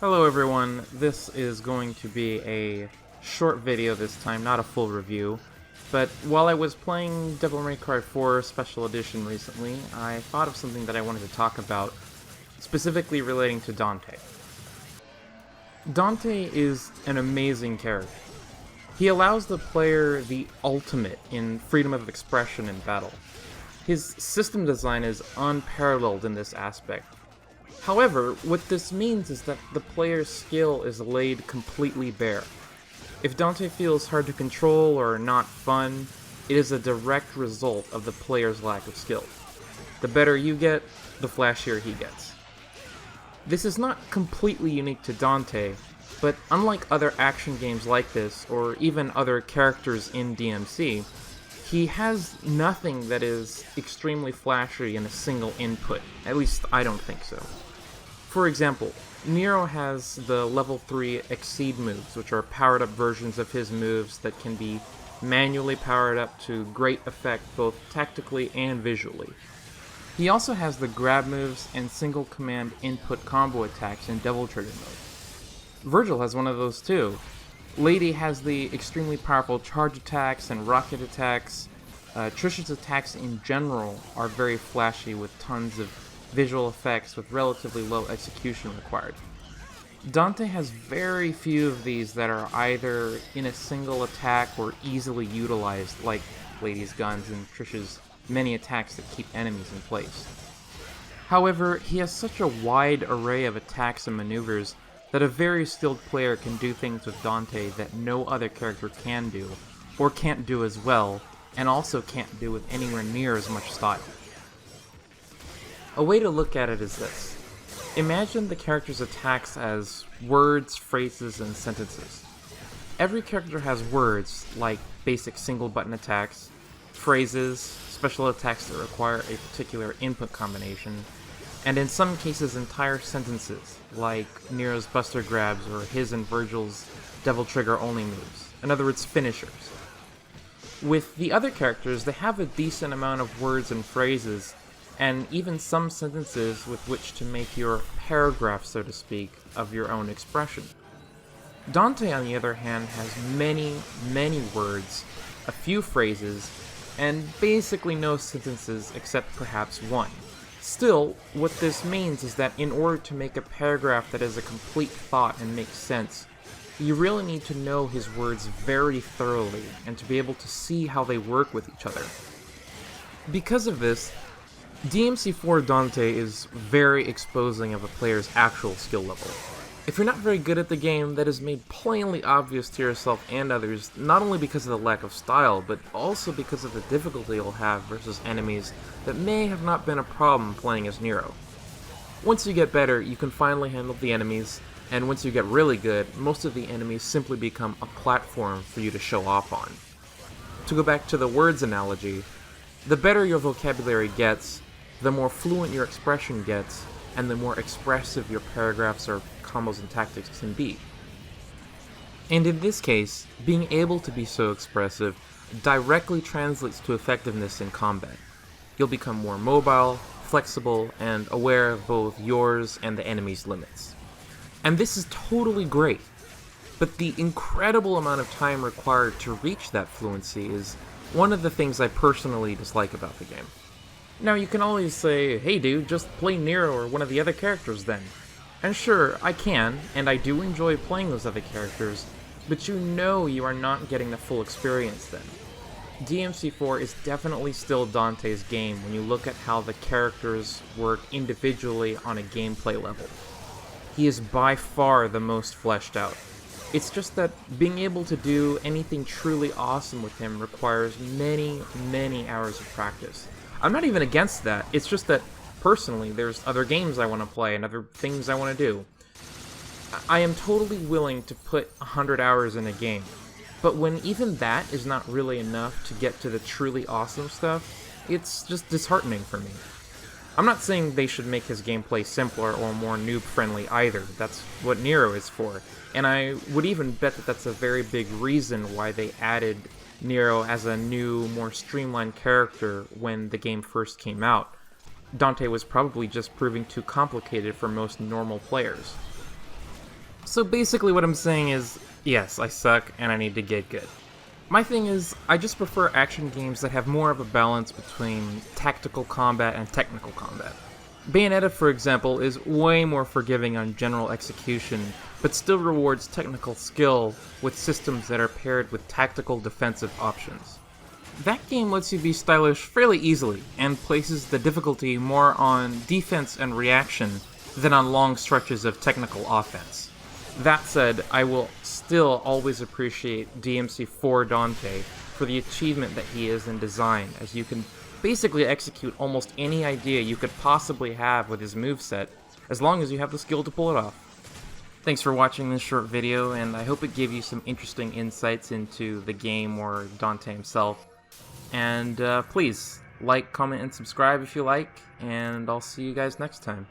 Hello everyone, this is going to be a short video this time, not a full review. But while I was playing Devil May Cry 4 Special Edition recently, I thought of something that I wanted to talk about, specifically relating to Dante. Dante is an amazing character. He allows the player the ultimate in freedom of expression in battle. His system design is unparalleled in this aspect. However, what this means is that the player's skill is laid completely bare. If Dante feels hard to control or not fun, it is a direct result of the player's lack of skill. The better you get, the flashier he gets. This is not completely unique to Dante, but unlike other action games like this, or even other characters in DMC, he has nothing that is extremely flashy in a single input. At least, I don't think so. For example, Nero has the level 3 Exceed moves, which are powered up versions of his moves that can be manually powered up to great effect both tactically and visually. He also has the grab moves and single command input combo attacks in Devil Trigger mode. Virgil has one of those too. Lady has the extremely powerful charge attacks and rocket attacks. Trish's attacks in general are very flashy with tons of visual effects with relatively low execution required. Dante has very few of these that are either in a single attack or easily utilized, like Lady's guns and Trish's many attacks that keep enemies in place. However, he has such a wide array of attacks and maneuvers that a very skilled player can do things with Dante that no other character can do, or can't do as well, and also can't do with anywhere near as much style. A way to look at it is this. Imagine the character's attacks as words, phrases, and sentences. Every character has words, like basic single-button attacks, phrases, special attacks that require a particular input combination, and in some cases entire sentences, like Nero's Buster Grabs or his and Virgil's Devil Trigger only moves. In other words, finishers. With the other characters, they have a decent amount of words and phrases, and even some sentences with which to make your paragraph, so to speak, of your own expression. Dante, on the other hand, has many words, a few phrases, and basically no sentences except perhaps one. Still, what this means is that in order to make a paragraph that is a complete thought and makes sense, you really need to know his words very thoroughly and to be able to see how they work with each other. Because of this, DMC4 Dante is very exposing of a player's actual skill level. If you're not very good at the game, that is made plainly obvious to yourself and others, not only because of the lack of style, but also because of the difficulty you'll have versus enemies that may have not been a problem playing as Nero. Once you get better, you can finally handle the enemies, and once you get really good, most of the enemies simply become a platform for you to show off on. To go back to the words analogy, the better your vocabulary gets, the more fluent your expression gets, and the more expressive your paragraphs or combos and tactics can be. And in this case, being able to be so expressive directly translates to effectiveness in combat. You'll become more mobile, flexible, and aware of both yours and the enemy's limits. And this is totally great, but the incredible amount of time required to reach that fluency is one of the things I personally dislike about the game. Now, you can always say, hey dude, just play Nero or one of the other characters then. And sure, I can, and I do enjoy playing those other characters, but you know you are not getting the full experience then. DMC4 is definitely still Dante's game when you look at how the characters work individually on a gameplay level. He is by far the most fleshed out. It's just that being able to do anything truly awesome with him requires many hours of practice. I'm not even against that, it's just that, personally, there's other games I want to play and other things I want to do. I am totally willing to put 100 hours in a game, but when even that is not really enough to get to the truly awesome stuff, it's just disheartening for me. I'm not saying they should make his gameplay simpler or more noob-friendly either, that's what Nero is for, and I would even bet that that's a very big reason why they added Nero as a new, more streamlined character when the game first came out. Dante was probably just proving too complicated for most normal players. So basically what I'm saying is, yes, I suck and I need to get good. My thing is, I just prefer action games that have more of a balance between tactical combat and technical combat. Bayonetta, for example, is way more forgiving on general execution, but still rewards technical skill with systems that are paired with tactical defensive options. That game lets you be stylish fairly easily, and places the difficulty more on defense and reaction than on long stretches of technical offense. That said, I will still always appreciate DMC4 Dante for the achievement that he is in design, as you can basically execute almost any idea you could possibly have with his moveset, as long as you have the skill to pull it off. Thanks for watching this short video, and I hope it gave you some interesting insights into the game or Dante himself. And please, like, comment, and subscribe if you like, and I'll see you guys next time.